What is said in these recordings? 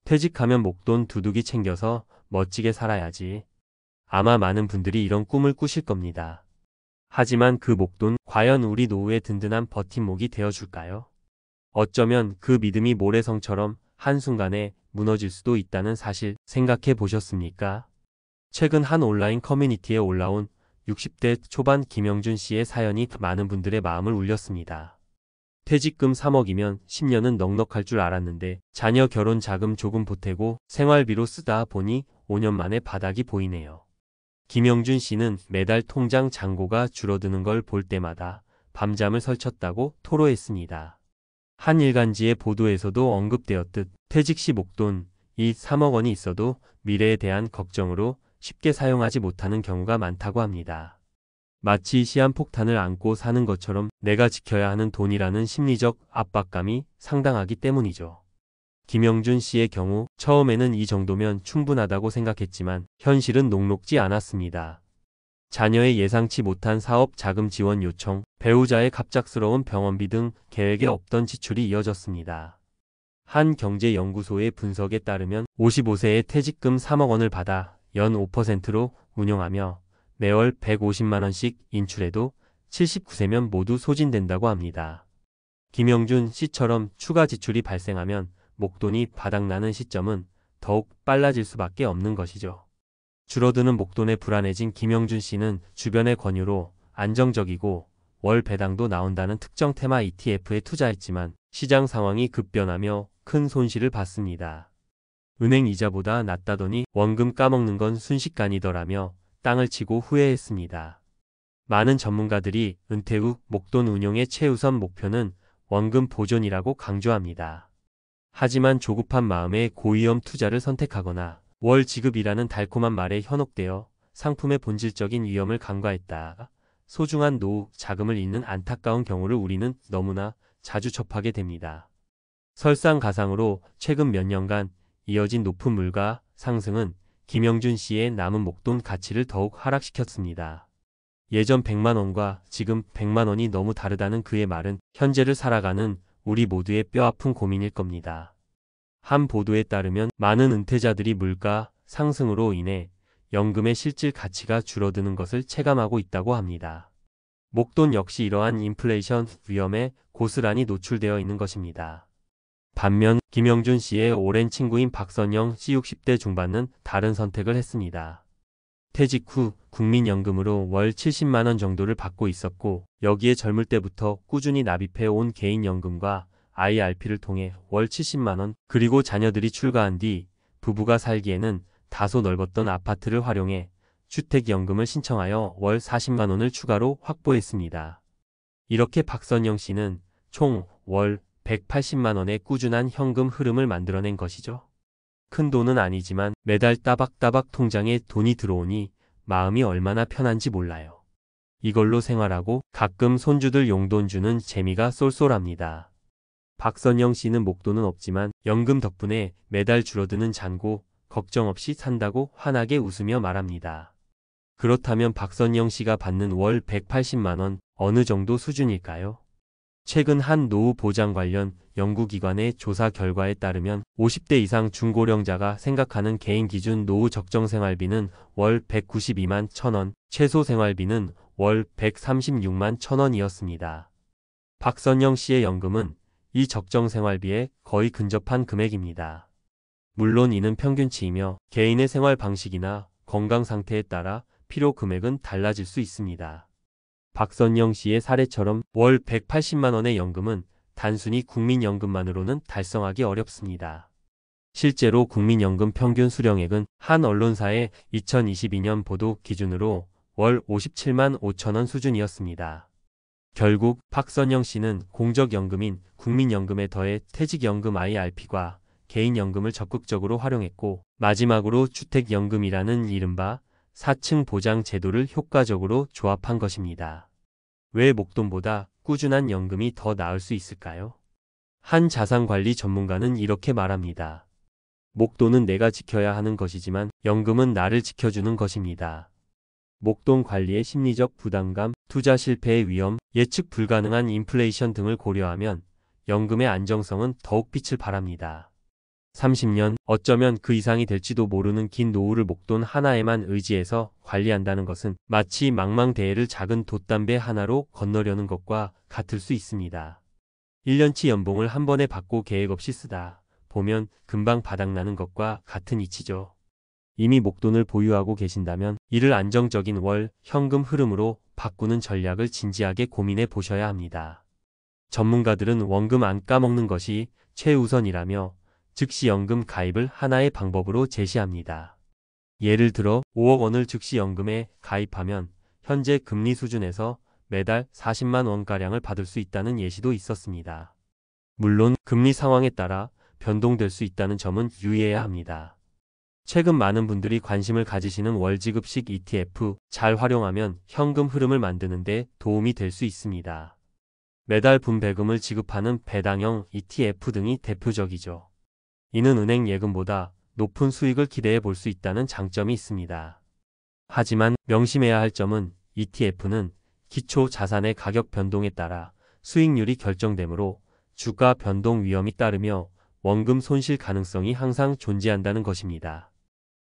퇴직하면 목돈 두둑이 챙겨서 멋지게 살아야지. 아마 많은 분들이 이런 꿈을 꾸실 겁니다. 하지만 그 목돈 과연 우리 노후의 든든한 버팀목이 되어줄까요? 어쩌면 그 믿음이 모래성처럼 한순간에 무너질 수도 있다는 사실 생각해 보셨습니까? 최근 한 온라인 커뮤니티에 올라온 60대 초반 김영준 씨의 사연이 많은 분들의 마음을 울렸습니다. 퇴직금 3억이면 10년은 넉넉할 줄 알았는데 자녀 결혼 자금 조금 보태고 생활비로 쓰다 보니 5년 만에 바닥이 보이네요. 김영준 씨는 매달 통장 잔고가 줄어드는 걸 볼 때마다 밤잠을 설쳤다고 토로했습니다. 한 일간지의 보도에서도 언급되었듯 퇴직 시 목돈 이 3억 원이 있어도 미래에 대한 걱정으로 쉽게 사용하지 못하는 경우가 많다고 합니다. 마치 시한폭탄을 안고 사는 것처럼 내가 지켜야 하는 돈이라는 심리적 압박감이 상당하기 때문이죠. 김영준 씨의 경우 처음에는 이 정도면 충분하다고 생각했지만 현실은 녹록지 않았습니다. 자녀의 예상치 못한 사업 자금 지원 요청, 배우자의 갑작스러운 병원비 등 계획에 없던 지출이 이어졌습니다. 한 경제연구소의 분석에 따르면 55세에 퇴직금 3억 원을 받아 연 5%로 운용하며 매월 150만 원씩 인출해도 79세면 모두 소진된다고 합니다. 김영준 씨처럼 추가 지출이 발생하면 목돈이 바닥나는 시점은 더욱 빨라질 수밖에 없는 것이죠. 줄어드는 목돈에 불안해진 김영준 씨는 주변의 권유로 안정적이고 월 배당도 나온다는 특정 테마 ETF에 투자했지만 시장 상황이 급변하며 큰 손실을 봤습니다. 은행 이자보다 낮다더니 원금 까먹는 건 순식간이더라며 땅을 치고 후회했습니다. 많은 전문가들이 은퇴 후 목돈 운용의 최우선 목표는 원금 보존이라고 강조합니다. 하지만 조급한 마음에 고위험 투자를 선택하거나 월 지급이라는 달콤한 말에 현혹되어 상품의 본질적인 위험을 간과했다. 소중한 노후 자금을 잃는 안타까운 경우를 우리는 너무나 자주 접하게 됩니다. 설상가상으로 최근 몇 년간 이어진 높은 물가 상승은 김영준 씨의 남은 목돈 가치를 더욱 하락시켰습니다. 예전 100만 원과 지금 100만 원이 너무 다르다는 그의 말은 현재를 살아가는 우리 모두의 뼈아픈 고민일 겁니다. 한 보도에 따르면 많은 은퇴자들이 물가 상승으로 인해 연금의 실질 가치가 줄어드는 것을 체감하고 있다고 합니다. 목돈 역시 이러한 인플레이션 위험에 고스란히 노출되어 있는 것입니다. 반면 김영준 씨의 오랜 친구인 박선영 씨 60대 중반은 다른 선택을 했습니다. 퇴직 후 국민연금으로 월 70만 원 정도를 받고 있었고 여기에 젊을 때부터 꾸준히 납입해 온 개인연금과 IRP를 통해 월 70만 원 그리고 자녀들이 출가한 뒤 부부가 살기에는 다소 넓었던 아파트를 활용해 주택연금을 신청하여 월 40만 원을 추가로 확보했습니다. 이렇게 박선영 씨는 총 월 180만 원의 꾸준한 현금 흐름을 만들어낸 것이죠. 큰 돈은 아니지만 매달 따박따박 통장에 돈이 들어오니 마음이 얼마나 편한지 몰라요. 이걸로 생활하고 가끔 손주들 용돈 주는 재미가 쏠쏠합니다. 박선영 씨는 목돈은 없지만 연금 덕분에 매달 줄어드는 잔고 걱정 없이 산다고 환하게 웃으며 말합니다. 그렇다면 박선영 씨가 받는 월 180만 원 어느 정도 수준일까요? 최근 한 노후 보장 관련 연구기관의 조사 결과에 따르면 50대 이상 중고령자가 생각하는 개인 기준 노후 적정 생활비는 월 192만 1,000원, 최소 생활비는 월 136만 1,000원이었습니다. 박선영 씨의 연금은 이 적정 생활비에 거의 근접한 금액입니다. 물론 이는 평균치이며 개인의 생활 방식이나 건강 상태에 따라 필요 금액은 달라질 수 있습니다. 박선영 씨의 사례처럼 월 180만 원의 연금은 단순히 국민연금만으로는 달성하기 어렵습니다. 실제로 국민연금 평균 수령액은 한 언론사의 2022년 보도 기준으로 월 57만 5천 원 수준이었습니다. 결국 박선영 씨는 공적연금인 국민연금에 더해 퇴직연금 IRP과 개인연금을 적극적으로 활용했고 마지막으로 주택연금이라는 이른바 4층 보장 제도를 효과적으로 조합한 것입니다. 왜 목돈보다 꾸준한 연금이 더 나을 수 있을까요? 한 자산관리 전문가는 이렇게 말합니다. 목돈은 내가 지켜야 하는 것이지만 연금은 나를 지켜주는 것입니다. 목돈 관리의 심리적 부담감, 투자 실패의 위험, 예측 불가능한 인플레이션 등을 고려하면 연금의 안정성은 더욱 빛을 발합니다. 30년, 어쩌면 그 이상이 될지도 모르는 긴 노후를 목돈 하나에만 의지해서 관리한다는 것은 마치 망망대해를 작은 돛담배 하나로 건너려는 것과 같을 수 있습니다. 1년치 연봉을 한 번에 받고 계획 없이 쓰다 보면 금방 바닥나는 것과 같은 이치죠. 이미 목돈을 보유하고 계신다면 이를 안정적인 월 현금 흐름으로 바꾸는 전략을 진지하게 고민해 보셔야 합니다. 전문가들은 원금 안 까먹는 것이 최우선이라며 즉시 연금 가입을 하나의 방법으로 제시합니다. 예를 들어 5억 원을 즉시 연금에 가입하면 현재 금리 수준에서 매달 40만 원가량을 받을 수 있다는 예시도 있었습니다. 물론 금리 상황에 따라 변동될 수 있다는 점은 유의해야 합니다. 최근 많은 분들이 관심을 가지시는 월지급식 ETF 잘 활용하면 현금 흐름을 만드는 데 도움이 될 수 있습니다. 매달 분배금을 지급하는 배당형 ETF 등이 대표적이죠. 이는 은행 예금보다 높은 수익을 기대해 볼 수 있다는 장점이 있습니다. 하지만 명심해야 할 점은 ETF는 기초 자산의 가격 변동에 따라 수익률이 결정되므로 주가 변동 위험이 따르며 원금 손실 가능성이 항상 존재한다는 것입니다.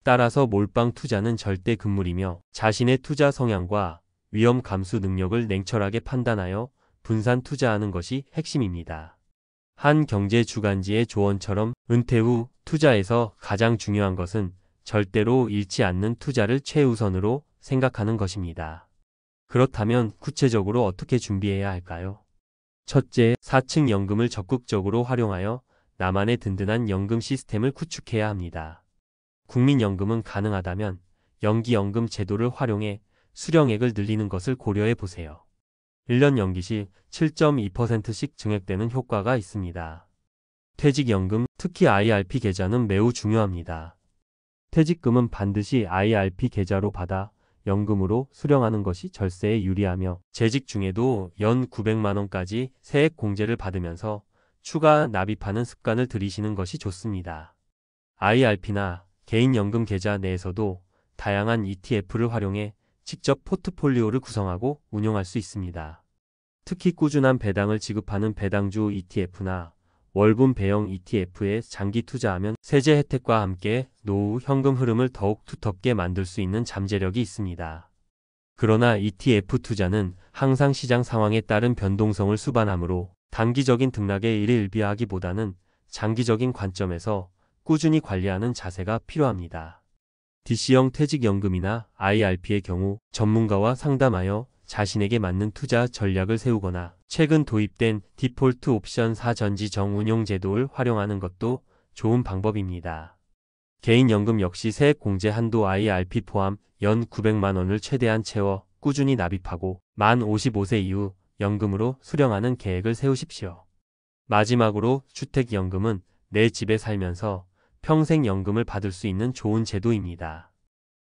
따라서 몰빵 투자는 절대 금물이며 자신의 투자 성향과 위험 감수 능력을 냉철하게 판단하여 분산 투자하는 것이 핵심입니다. 한 경제 주간지의 조언처럼 은퇴 후 투자에서 가장 중요한 것은 절대로 잃지 않는 투자를 최우선으로 생각하는 것입니다. 그렇다면 구체적으로 어떻게 준비해야 할까요? 첫째, 4층 연금을 적극적으로 활용하여 나만의 든든한 연금 시스템을 구축해야 합니다. 국민연금은 가능하다면 연기연금 제도를 활용해 수령액을 늘리는 것을 고려해 보세요. 1년 연기 시 7.2%씩 증액되는 효과가 있습니다. 퇴직연금, 특히 IRP 계좌는 매우 중요합니다. 퇴직금은 반드시 IRP 계좌로 받아 연금으로 수령하는 것이 절세에 유리하며 재직 중에도 연 900만 원까지 세액 공제를 받으면서 추가 납입하는 습관을 들이시는 것이 좋습니다. IRP나 개인연금 계좌 내에서도 다양한 ETF를 활용해 직접 포트폴리오를 구성하고 운용할 수 있습니다. 특히 꾸준한 배당을 지급하는 배당주 ETF나 월분 배형 ETF에 장기 투자하면 세제 혜택과 함께 노후 현금 흐름을 더욱 두텁게 만들 수 있는 잠재력이 있습니다. 그러나 ETF 투자는 항상 시장 상황에 따른 변동성을 수반하므로 단기적인 등락에 일희일비하기보다는 장기적인 관점에서 꾸준히 관리하는 자세가 필요합니다. DC형 퇴직연금이나 IRP의 경우 전문가와 상담하여 자신에게 맞는 투자 전략을 세우거나 최근 도입된 디폴트 옵션 4전지 정운용 제도를 활용하는 것도 좋은 방법입니다. 개인연금 역시 세액 공제 한도 IRP 포함 연 900만 원을 최대한 채워 꾸준히 납입하고 만 55세 이후 연금으로 수령하는 계획을 세우십시오. 마지막으로 주택연금은 내 집에 살면서 평생 연금을 받을 수 있는 좋은 제도입니다.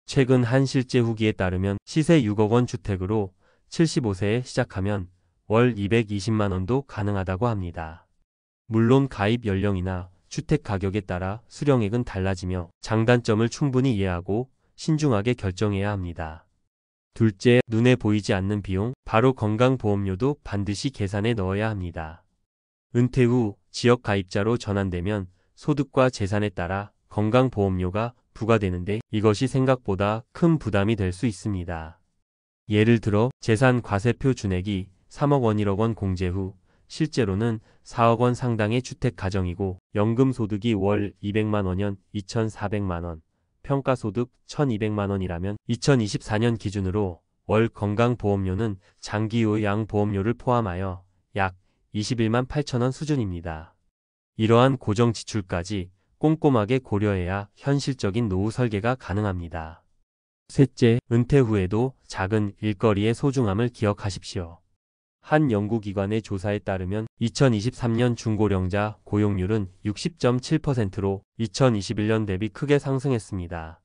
최근 한 실제 후기에 따르면 시세 6억 원 주택으로 75세에 시작하면 월 220만 원도 가능하다고 합니다. 물론 가입 연령이나 주택 가격에 따라 수령액은 달라지며 장단점을 충분히 이해하고 신중하게 결정해야 합니다. 둘째, 눈에 보이지 않는 비용, 바로 건강보험료도 반드시 계산에 넣어야 합니다. 은퇴 후 지역 가입자로 전환되면 소득과 재산에 따라 건강보험료가 부과되는데 이것이 생각보다 큰 부담이 될 수 있습니다. 예를 들어 재산 과세표 준액이 3억 원 1억 원 공제 후 실제로는 4억 원 상당의 주택 가정이고 연금 소득이 월 200만 원이면 2,400만 원, 평가소득 1,200만 원이라면 2024년 기준으로 월 건강보험료는 장기요양보험료를 포함하여 약 21만 8천 원 수준입니다. 이러한 고정 지출까지 꼼꼼하게 고려해야 현실적인 노후 설계가 가능합니다. 셋째, 은퇴 후에도 작은 일거리의 소중함을 기억하십시오. 한 연구기관의 조사에 따르면 2023년 중고령자 고용률은 60.7%로 2021년 대비 크게 상승했습니다.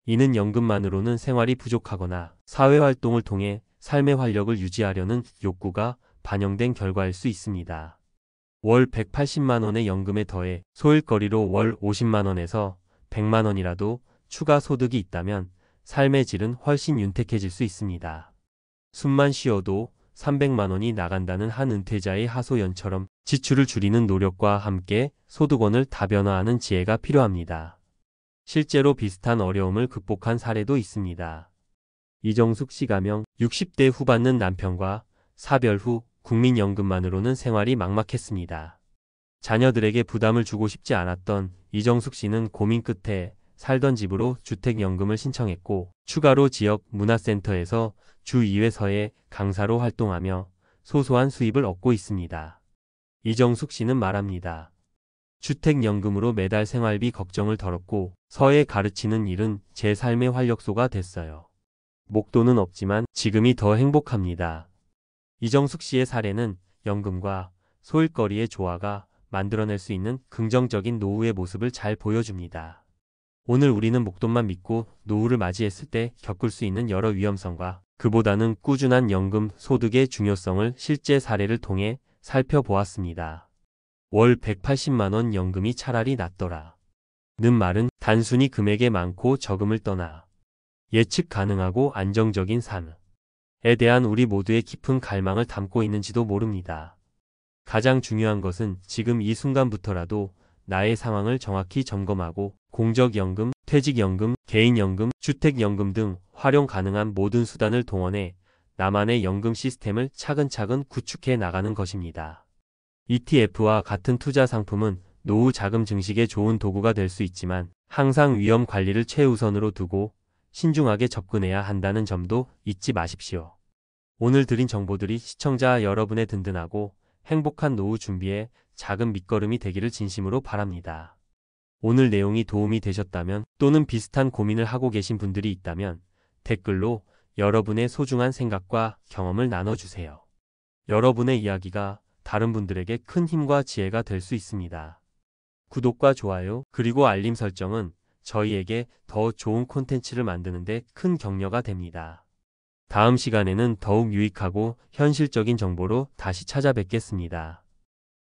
이는 연금만으로는 생활이 부족하거나 사회활동을 통해 삶의 활력을 유지하려는 욕구가 반영된 결과일 수 있습니다. 월 180만 원의 연금에 더해 소일거리로 월 50만 원에서 100만 원이라도 추가 소득이 있다면 삶의 질은 훨씬 윤택해질 수 있습니다. 숨만 쉬어도 300만 원이 나간다는 한 은퇴자의 하소연처럼 지출을 줄이는 노력과 함께 소득원을 다변화하는 지혜가 필요합니다. 실제로 비슷한 어려움을 극복한 사례도 있습니다. 이정숙 씨 가명 60대 후받는 남편과 사별 후 국민연금만으로는 생활이 막막했습니다. 자녀들에게 부담을 주고 싶지 않았던 이정숙 씨는 고민 끝에 살던 집으로 주택연금을 신청했고 추가로 지역 문화센터에서 주 2회서의 강사로 활동하며 소소한 수입을 얻고 있습니다. 이정숙 씨는 말합니다. 주택연금으로 매달 생활비 걱정을 덜었고 서예 가르치는 일은 제 삶의 활력소가 됐어요. 목돈은 없지만 지금이 더 행복합니다. 이정숙 씨의 사례는 연금과 소일거리의 조화가 만들어낼 수 있는 긍정적인 노후의 모습을 잘 보여줍니다. 오늘 우리는 목돈만 믿고 노후를 맞이했을 때 겪을 수 있는 여러 위험성과 그보다는 꾸준한 연금 소득의 중요성을 실제 사례를 통해 살펴보았습니다. 월 180만 원 연금이 차라리 낫더라. 는 말은 단순히 금액의 많고 적음을 떠나 예측 가능하고 안정적인 삶에 대한 우리 모두의 깊은 갈망을 담고 있는지도 모릅니다. 가장 중요한 것은 지금 이 순간부터라도 나의 상황을 정확히 점검하고 공적연금, 퇴직연금, 개인연금, 주택연금 등 활용 가능한 모든 수단을 동원해 나만의 연금 시스템을 차근차근 구축해 나가는 것입니다. ETF와 같은 투자 상품은 노후 자금 증식에 좋은 도구가 될 수 있지만 항상 위험 관리를 최우선으로 두고 신중하게 접근해야 한다는 점도 잊지 마십시오. 오늘 드린 정보들이 시청자 여러분의 든든하고 행복한 노후 준비에 작은 밑거름이 되기를 진심으로 바랍니다. 오늘 내용이 도움이 되셨다면 또는 비슷한 고민을 하고 계신 분들이 있다면 댓글로 여러분의 소중한 생각과 경험을 나눠주세요. 여러분의 이야기가 다른 분들에게 큰 힘과 지혜가 될 수 있습니다. 구독과 좋아요 그리고 알림 설정은 저희에게 더 좋은 콘텐츠를 만드는 데 큰 격려가 됩니다. 다음 시간에는 더욱 유익하고 현실적인 정보로 다시 찾아뵙겠습니다.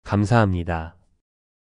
감사합니다.